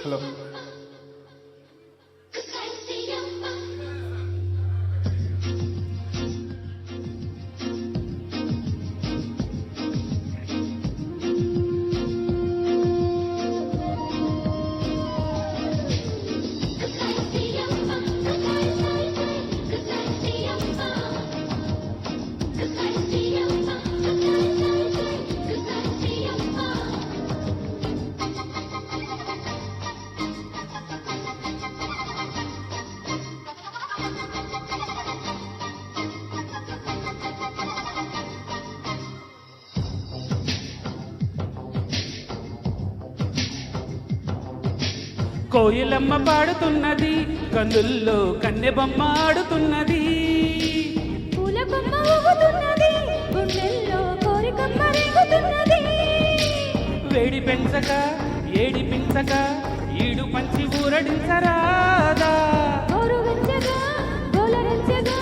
Hello కోయిలమ్మ పాడుతున్నది, కన్నుల్లో కన్నెబొమ్మ ఆడుతున్నది. పూల బొమ్మ ఊగుతున్నది, గుండెల్లో కోరికమ్మ రేగుతున్నది. వేడి పెంచక ఏడి పించక ఈడు పంచి ఊరడించరాదా. గోరు వెచ్చగా గోలరెచ్చగా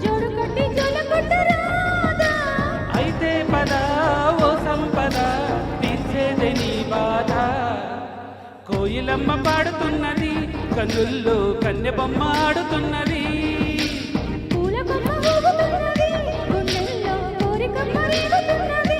జోడు కట్టి జోల కొట్టరాదా. అయితే పద ఓ సంపద తీర్చేదే నీ బాధ. కోయిలమ్మ పాడుతున్నది, కన్నుల్లో కన్నెబొమ్మ ఆడుతున్నది. పూల బొమ్మ ఊగుతున్నది, గుండెల్లో కోరికమ్మ రేగుతున్నది.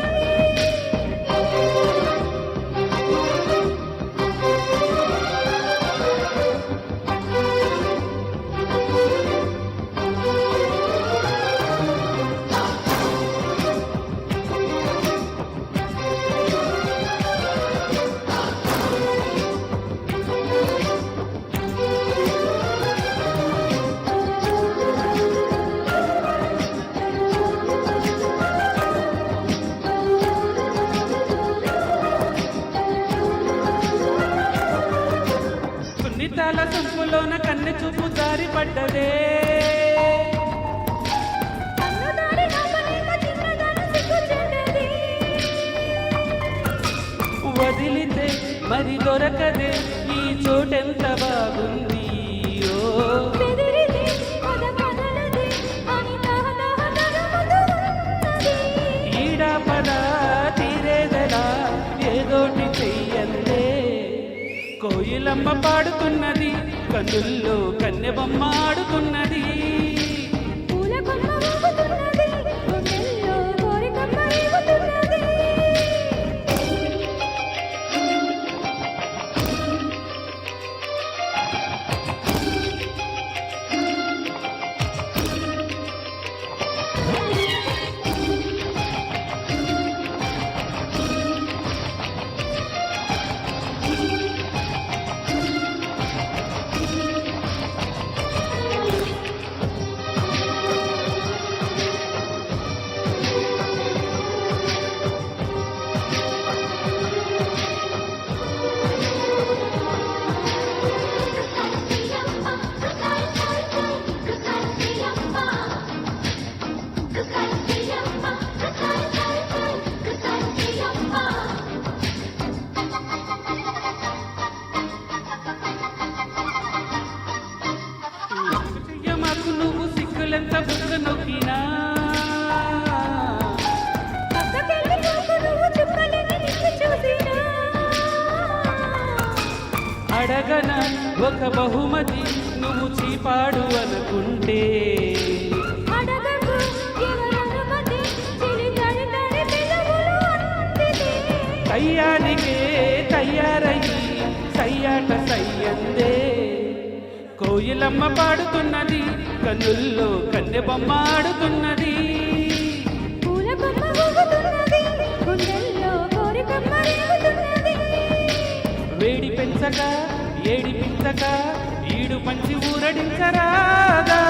సున్నితాల సొంపులోన కన్నె చూపు జారి పడ్డదే. అన్నదారి నాపలేక చిన్నదాన సిగ్గు చెడ్డది. వదిలితే మరి దొరకదే ఈ చోటెంత బాగుంది. ఓ బెదిరితే పద కదలదే అని దహదహ తరుముతున్నది. ఈడా పద తీరేదలా ఏదోటి చెయ్యందే. కోయిలమ్మ పాడుతున్నది, కన్నుల్లో కన్నెబొమ్మ ఆడుతున్నది. పూల కొమ్మ ఊగుతున్నది, గుండెల్లో కోరికమ్మ రేగుతున్నది. చెయ్యమాకు నువ్వు సిగ్గులెంత బుగ్గ నొక్కినా. పక్కకెళ్ళి చూపు నువ్వు చుక్కలని నిన్ను చూసినా. అడగన ఒక బహుమతి నువ్వు చీపాడు అనుకుంటే. అడగకు ఎవరనుమతి, చిలి తడి తడి పిలుపులు అందితే. కయ్యానికే తయారయ్యి సయ్యాట సయ్యందే. కోయిలమ్మ పాడుతున్నది, కన్నుల్లో కన్నెబొమ్మ ఆడుతున్నది. పూల కొమ్మ ఊగుతున్నది, గుండెల్లో కోరికమ్మ రేగుతున్నది. వేడి పెంచక ఏడి పించక ఈడు పంచి ఊరడించరాదా.